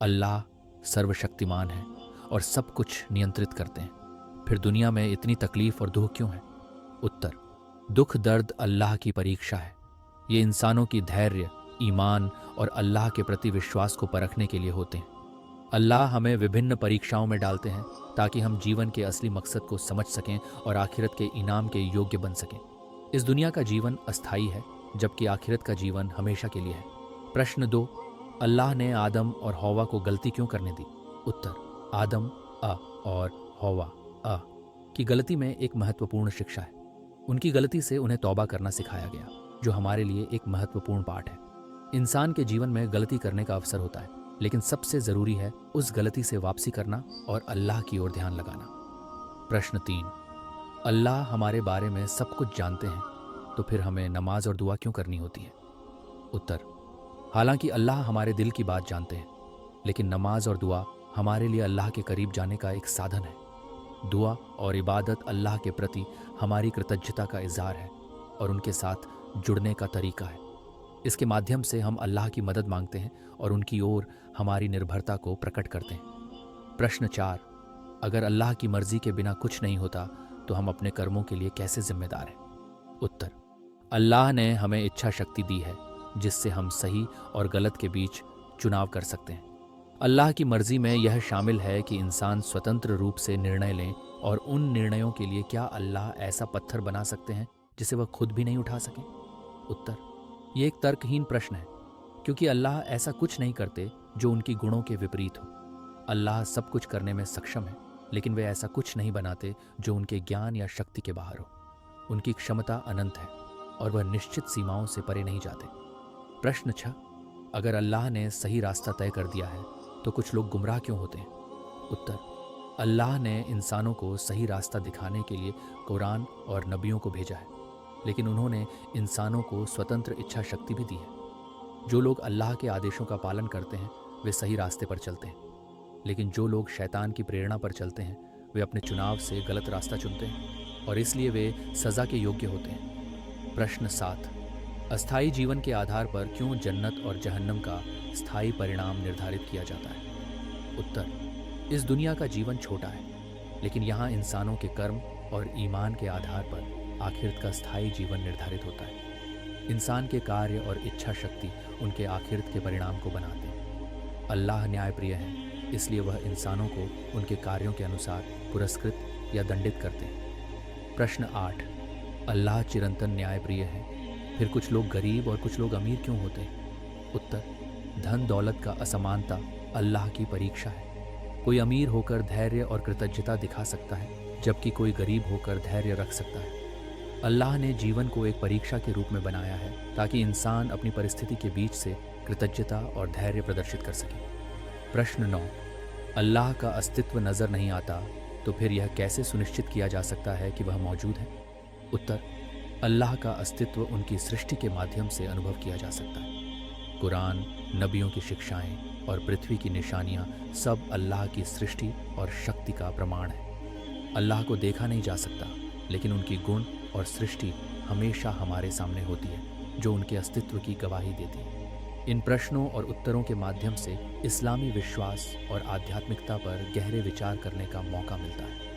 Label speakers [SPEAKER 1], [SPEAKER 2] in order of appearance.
[SPEAKER 1] अल्लाह सर्वशक्तिमान है और सब कुछ नियंत्रित करते हैं। फिर दुनिया में इतनी तकलीफ और दुख क्यों है? उत्तर, दुख दर्द अल्लाह की परीक्षा है। ये इंसानों की धैर्य, ईमान और अल्लाह के प्रति विश्वास को परखने के लिए होते हैं। अल्लाह हमें विभिन्न परीक्षाओं में डालते हैं ताकि हम जीवन के असली मकसद को समझ सकें और आखिरत के इनाम के योग्य बन सकें। इस दुनिया का जीवन अस्थायी है, जबकि आखिरत का जीवन हमेशा के लिए है। प्रश्न 2, अल्लाह ने आदम और हौवा को गलती क्यों करने दी? उत्तर, आदम और हौवा की गलती में एक महत्वपूर्ण शिक्षा है। उनकी गलती से उन्हें तौबा करना सिखाया गया, जो हमारे लिए एक महत्वपूर्ण पाठ है। इंसान के जीवन में गलती करने का अवसर होता है, लेकिन सबसे ज़रूरी है उस गलती से वापसी करना और अल्लाह की ओर ध्यान लगाना। प्रश्न 3, अल्लाह हमारे बारे में सब कुछ जानते हैं, तो फिर हमें नमाज और दुआ क्यों करनी होती है? उत्तर, हालांकि अल्लाह हमारे दिल की बात जानते हैं, लेकिन नमाज और दुआ हमारे लिए अल्लाह के करीब जाने का एक साधन है। दुआ और इबादत अल्लाह के प्रति हमारी कृतज्ञता का इजहार है और उनके साथ जुड़ने का तरीका है। इसके माध्यम से हम अल्लाह की मदद मांगते हैं और उनकी ओर हमारी निर्भरता को प्रकट करते हैं। प्रश्न 4, अगर अल्लाह की मर्जी के बिना कुछ नहीं होता तो हम अपने कर्मों के लिए कैसे जिम्मेदार हैं? उत्तर, अल्लाह ने हमें इच्छा शक्ति दी है, जिससे हम सही और गलत के बीच चुनाव कर सकते हैं। अल्लाह की मर्जी में यह शामिल है कि इंसान स्वतंत्र रूप से निर्णय लें, और उन निर्णयों के लिए क्या अल्लाह ऐसा पत्थर बना सकते हैं जिसे वह खुद भी नहीं उठा सकें? उत्तर, ये एक तर्कहीन प्रश्न है, क्योंकि अल्लाह ऐसा कुछ नहीं करते जो उनकी गुणों के विपरीत हो। अल्लाह सब कुछ करने में सक्षम है, लेकिन वे ऐसा कुछ नहीं बनाते जो उनके ज्ञान या शक्ति के बाहर हो। उनकी क्षमता अनंत है और वह निश्चित सीमाओं से परे नहीं जाते। प्रश्न 6, अगर अल्लाह ने सही रास्ता तय कर दिया है तो कुछ लोग गुमराह क्यों होते हैं? उत्तर, अल्लाह ने इंसानों को सही रास्ता दिखाने के लिए कुरान और नबियों को भेजा है, लेकिन उन्होंने इंसानों को स्वतंत्र इच्छा शक्ति भी दी है। जो लोग अल्लाह के आदेशों का पालन करते हैं वे सही रास्ते पर चलते हैं, लेकिन जो लोग शैतान की प्रेरणा पर चलते हैं वे अपने चुनाव से गलत रास्ता चुनते हैं और इसलिए वे सज़ा के योग्य होते हैं। प्रश्न 7, अस्थायी जीवन के आधार पर क्यों जन्नत और जहन्नम का स्थायी परिणाम निर्धारित किया जाता है? उत्तर, इस दुनिया का जीवन छोटा है, लेकिन यहाँ इंसानों के कर्म और ईमान के आधार पर आखिरत का स्थायी जीवन निर्धारित होता है। इंसान के कार्य और इच्छा शक्ति उनके आखिरत के परिणाम को बनाते हैं। अल्लाह न्यायप्रिय है, इसलिए वह इंसानों को उनके कार्यों के अनुसार पुरस्कृत या दंडित करते हैं। प्रश्न 8, अल्लाह चिरंतन न्यायप्रिय है, फिर कुछ लोग गरीब और कुछ लोग अमीर क्यों होते हैं? उत्तर, धन दौलत का असमानता अल्लाह की परीक्षा है। कोई अमीर होकर धैर्य और कृतज्ञता दिखा सकता है, जबकि कोई गरीब होकर धैर्य रख सकता है। अल्लाह ने जीवन को एक परीक्षा के रूप में बनाया है ताकि इंसान अपनी परिस्थिति के बीच से कृतज्ञता और धैर्य प्रदर्शित कर सके। प्रश्न 9, अल्लाह का अस्तित्व नज़र नहीं आता तो फिर यह कैसे सुनिश्चित किया जा सकता है कि वह मौजूद है? उत्तर, अल्लाह का अस्तित्व उनकी सृष्टि के माध्यम से अनुभव किया जा सकता है। कुरान, नबियों की शिक्षाएं और पृथ्वी की निशानियां सब अल्लाह की सृष्टि और शक्ति का प्रमाण है। अल्लाह को देखा नहीं जा सकता, लेकिन उनकी गुण और सृष्टि हमेशा हमारे सामने होती है, जो उनके अस्तित्व की गवाही देती है। इन प्रश्नों और उत्तरों के माध्यम से इस्लामी विश्वास और आध्यात्मिकता पर गहरे विचार करने का मौका मिलता है।